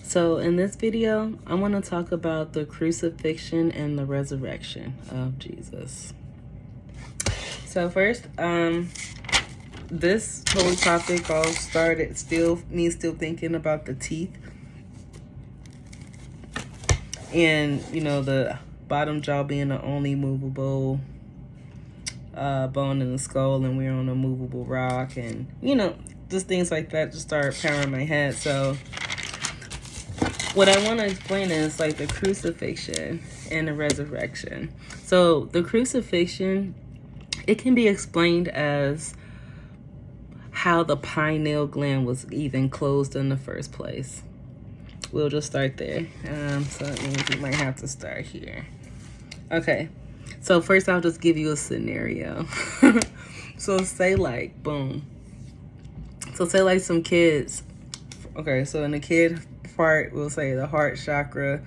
So in this video, I want to talk about the crucifixion and the resurrection of Jesus. So first, this whole topic all started still thinking about the teeth and, the bottom jaw being the only movable bone in the skull, and we're on a movable rock, and just things like that just start powering my head. So what I want to explain is like the crucifixion and the resurrection. So the crucifixion, it can be explained as how the pineal gland was even closed in the first place. We'll just start there. So that means we might have to start here. Okay. So first I'll just give you a scenario. So say like, boom. So say like some kids. Okay, so in the kid part, we'll say the heart chakra,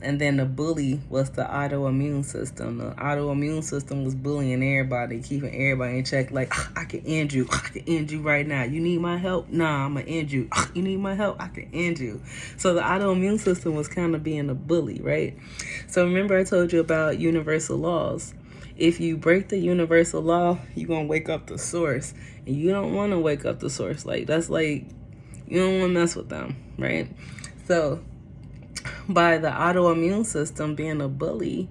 and then the bully was the autoimmune system. The autoimmune system was bullying everybody, keeping everybody in check. Like, I can end you. I can end you right now. You need my help? Nah, I'm going to end you. You need my help? I can end you. So the autoimmune system was kind of being a bully, right? So remember I told you about universal laws. If you break the universal law, you're going to wake up the source. And you don't want to wake up the source. Like, that's like, you don't want to mess with them, right? So by the autoimmune system being a bully,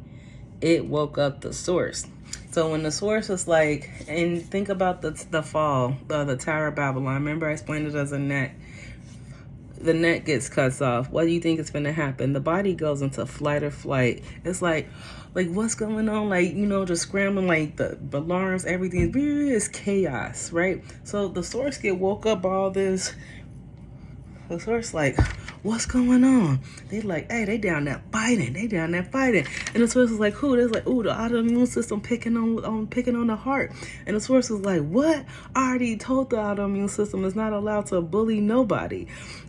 it woke up the source. So when the source was like, and think about the fall, the Tower of Babylon. Remember I explained it as a neck. The neck gets cut off. What do you think is going to happen? The body goes into fight or flight. It's like what's going on? Like, just scrambling, like the alarms, everything is chaos, right? So the source get woke up all this. The source like, what's going on? They like, hey, they down there fighting. And the source is like, who? They're like, ooh, the autoimmune system picking on the heart. And the source is like, what? I already told the autoimmune system it's not allowed to bully nobody.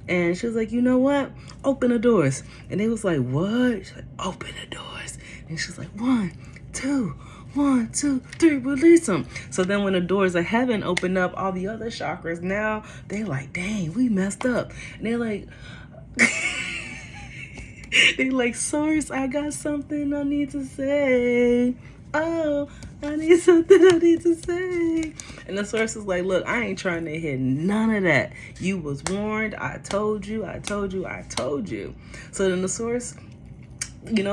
And she was like, you know what? Open the doors. And they was like, what? She's like, open the doors. And she's like, 1, 2, 1, 2, 3, release them. So then when the doors of heaven open up, all the other chakras, now they like, dang, we messed up. And they're like, source, I got something I need to say. Oh, I need something I need to say. And the source is like, look, I ain't trying to hear none of that. You was warned. I told you. So then the source,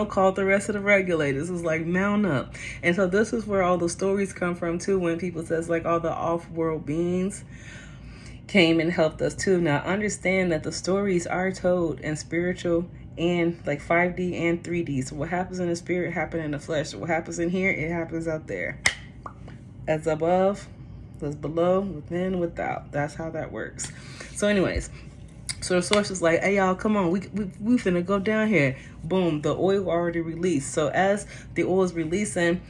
called the rest of the regulators. It's like, mount up. And so this is where all the stories come from too, when people says like all the off-world beings came and helped us too. Now understand that the stories are told in spiritual and like 5D and 3D. So what happens in the spirit happens in the flesh. So what happens in here, it happens out there. As above, as below, within, without. That's how that works. So anyways, so the source is like, hey y'all, come on, we finna go down here. Boom, the oil already released. So as the oil is releasing,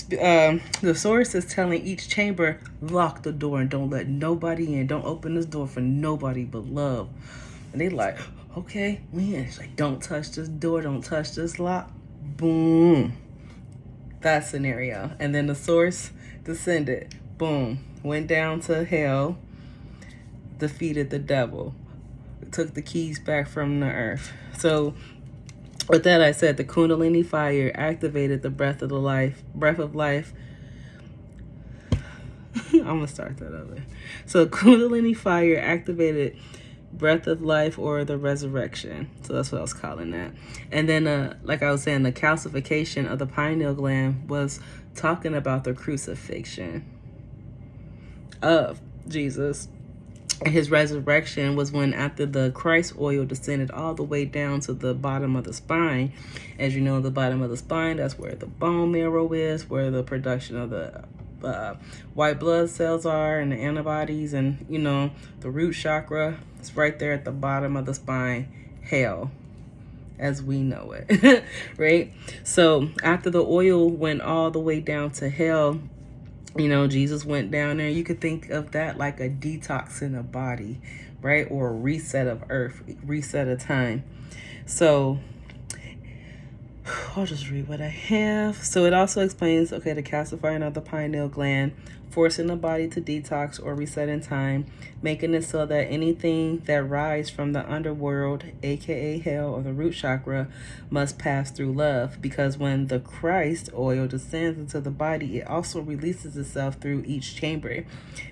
the source is telling each chamber, lock the door and don't let nobody in. Don't open this door for nobody but love. And they like, okay, we in. It's like, don't touch this door, don't touch this lock. Boom. That scenario. And then the source descended. Boom. Went down to hell. Defeated the devil. Took the keys back from the earth. So with that, I said the Kundalini fire activated the breath of life. I'm gonna start that over. So Kundalini fire activated breath of life, or the resurrection. So that's what I was calling that. And then, like I was saying, the calcification of the pineal gland was talking about the crucifixion of Jesus. His resurrection was when, after the Christ oil descended all the way down to the bottom of the spine. As you know, the bottom of the spine, that's where the bone marrow is, where the production of the white blood cells are, and the antibodies, and the root chakra. It's right there at the bottom of the spine. Hell, as we know it. Right? So after the oil went all the way down to hell, Jesus went down there. You could think of that like a detox in the body, right? Or a reset of earth, reset of time. So I'll just read what I have. So it also explains, okay, the calcifying of the pineal gland forcing the body to detox or reset in time, making it so that anything that rises from the underworld, aka hell or the root chakra, must pass through love. Because when the Christ oil descends into the body, it also releases itself through each chamber,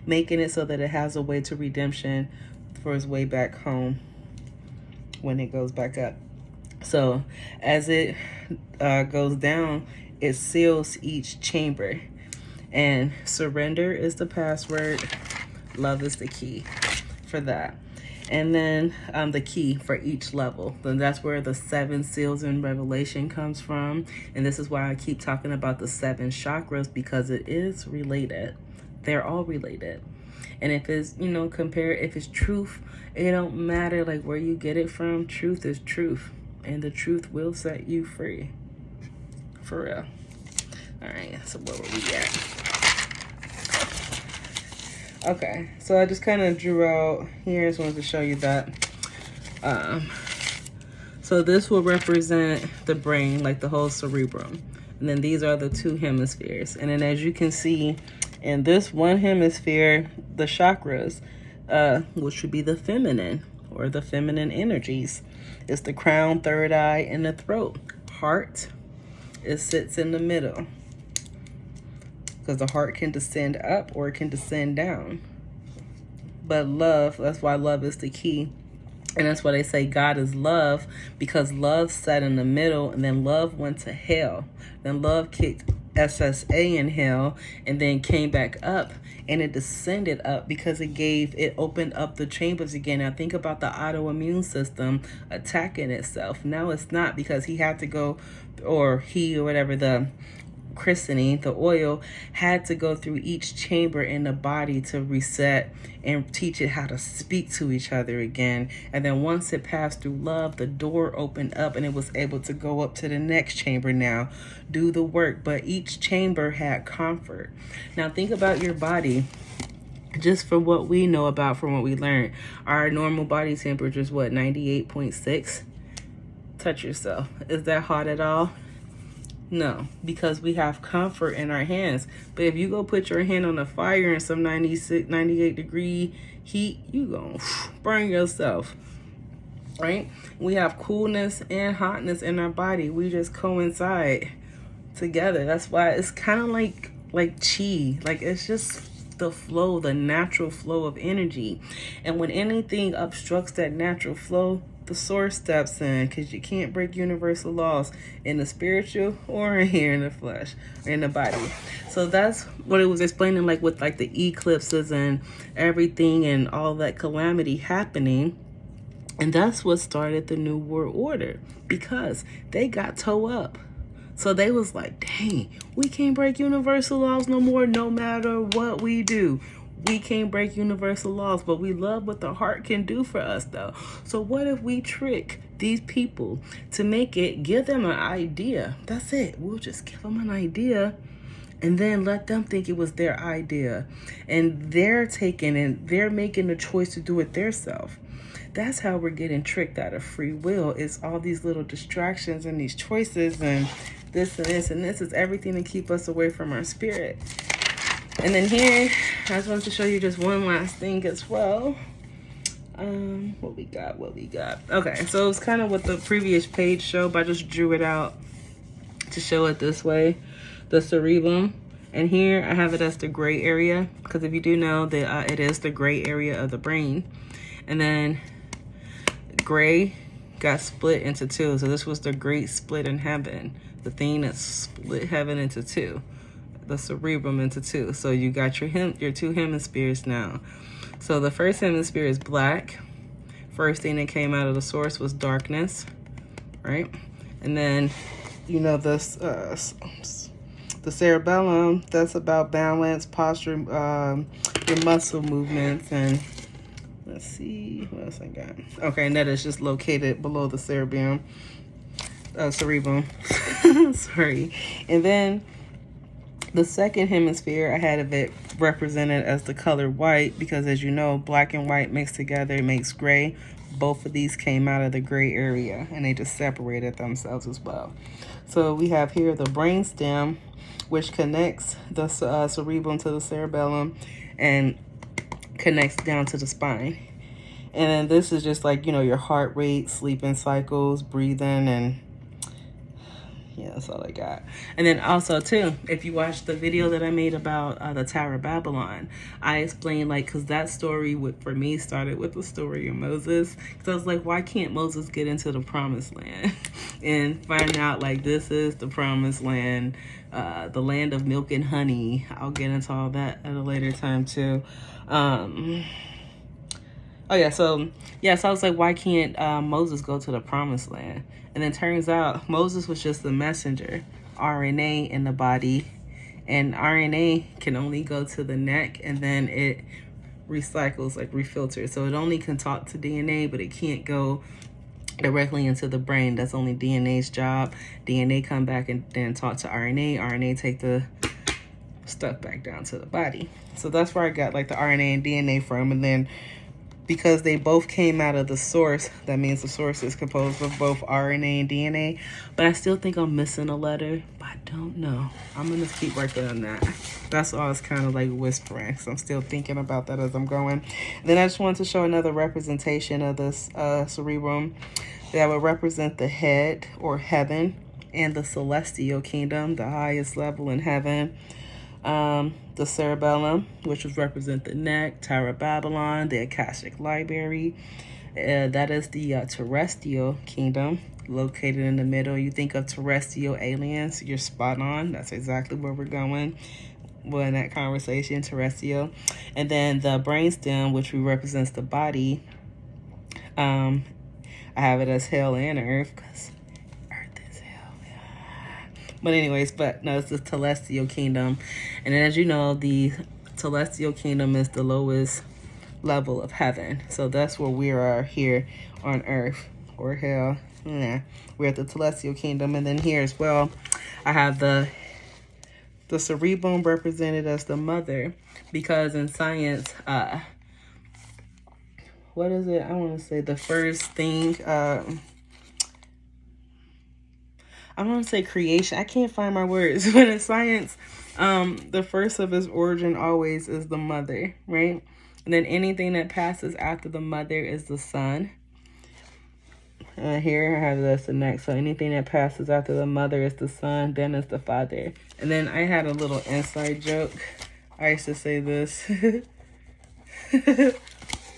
making it so that it has a way to redemption for its way back home when it goes back up. So as it goes down, it seals each chamber. And surrender is the password. Love is the key for that. And then the key for each level. Then that's where the 7 seals in Revelation comes from. And this is why I keep talking about the 7 chakras, because it is related. They're all related. And if it's, if it's truth, it don't matter like where you get it from. Truth is truth. And the truth will set you free. For real. All right, so where were we at? Okay, so I just kind of drew out here. I just wanted to show you that. So this will represent the brain, like the whole cerebrum. And then these are the 2 hemispheres. And then as you can see, in this one hemisphere, the chakras, which would be the feminine or the feminine energies. It's the crown, third eye, and the throat. Heart, it sits in the middle. Because the heart can descend up or it can descend down. But love, that's why love is the key. And that's why they say God is love, because love sat in the middle, and then love went to hell. Then love kicked SSA in hell and then came back up, and it descended up because it opened up the chambers again. Now think about the autoimmune system attacking itself. Now it's not, because he had to go, or whatever, the christening, the oil had to go through each chamber in the body to reset and teach it how to speak to each other again. And then once it passed through love, the door opened up and it was able to go up to the next chamber now, do the work. But each chamber had comfort. Now think about your body. Just for what we know about, from what we learned, our normal body temperature is what, 98.6? Touch yourself. Is that hot at all? No, because we have comfort in our hands. But if you go put your hand on the fire in some 96, 98 degree heat, you gonna burn yourself, right? We have coolness and hotness in our body. We just coincide together. That's why it's kind of like chi. Like, it's just the flow, the natural flow of energy. And when anything obstructs that natural flow, the source steps in, because you can't break universal laws in the spiritual or here in the flesh or in the body. So that's what it was explaining, like with like the eclipses and everything and all that calamity happening. And that's what started the New World Order, because they got toe up. So they was like, dang, we can't break universal laws no more, no matter what we do. We can't break universal laws, but we love what the heart can do for us, though. So what if we trick these people to give them an idea? That's it. We'll just give them an idea and then let them think it was their idea. And they're taking and they're making the choice to do it themselves. That's how we're getting tricked out of free will, is all these little distractions and these choices and this and this. And this is everything to keep us away from our spirit. And then here, I just wanted to show you just one last thing as well. What we got? Okay, so it's kind of what the previous page showed, but I just drew it out to show it this way. The cerebrum. And here I have it as the gray area, because if you do know that it is the gray area of the brain. And then gray got split into 2. So this was the great split in heaven. The thing that split heaven into 2. The cerebrum into 2. So you got your 2 hemispheres now. So the first hemisphere is black. First thing that came out of the source was darkness, right? And then, the cerebellum, that's about balance, posture, your muscle movements, and let's see what else I got. Okay, and that is just located below the cerebrum. Sorry. And then the second hemisphere, I had of it represented as the color white, because as you know, black and white mixed together makes gray. both of these came out of the gray area and they just separated themselves as well. So we have here the brainstem, which connects the cerebellum to the cerebellum and connects down to the spine. And then this is just like, you know, your heart rate, sleeping cycles, breathing, and yeah, that's all I got. And then also too, if you watch the video that I made about the Tower of Babylon, I explained like, because that story for me started with the story of Moses. Because I was like, why can't Moses get into the promised land and find out like this is the promised land, the land of milk and honey. I'll get into all that at a later time too. Oh yeah, so I was like, why can't Moses go to the promised land? And then turns out Moses was just the messenger, RNA in the body, and RNA can only go to the neck, and then it recycles, like refilters. So it only can talk to DNA, but it can't go directly into the brain. That's only DNA's job. DNA come back and then talk to RNA. RNA take the stuff back down to the body. So that's where I got like the RNA and DNA from, and then because they both came out of the source, that means the source is composed of both RNA and DNA. But I still think I'm missing a letter, but I don't know. I'm going to keep working on that. That's all it's kind of like whispering. So I'm still thinking about that as I'm going. And then I just wanted to show another representation of this cerebrum that would represent the head or heaven and the celestial kingdom, the highest level in heaven. The cerebellum, which would represent the neck, Tower of Babylon, the Akashic Library. That is the terrestrial kingdom, located in the middle. You think of terrestrial aliens, you're spot on. That's exactly where we're going in that conversation, terrestrial. And then the brainstem, which represents the body. I have it as hell and earth, because but anyways, no, it's the celestial kingdom. And as you know, the celestial kingdom is the lowest level of heaven. So that's where we are here on earth, or hell. Yeah, we're at the celestial kingdom. And then here as well, I have the cerebrum represented as the mother, because in science, what is it? I want to say the first thing, I want to say creation. I can't find my words. But in science, the first of its origin always is the mother, right? And then anything that passes after the mother is the son. Here I have this the next. So anything that passes after the mother is the son, then is the father. And then I had a little inside joke. I used to say this.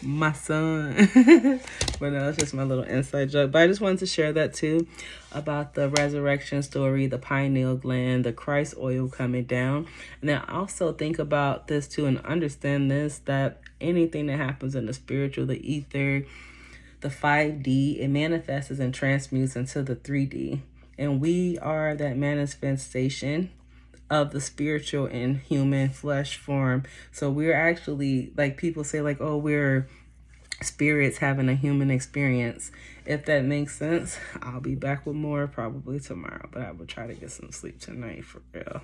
My son. But no, it's just my little inside joke. But I just wanted to share that too, about the resurrection story, the pineal gland, the Christ oil coming down. And then also think about this too and understand this, that anything that happens in the spiritual, the ether, the 5D, it manifests and transmutes into the 3D. And we are that manifestation of the spiritual in human flesh form. So we're actually, like people say, like, oh, we're spirits having a human experience. If that makes sense, I'll be back with more probably tomorrow, but I will try to get some sleep tonight for real.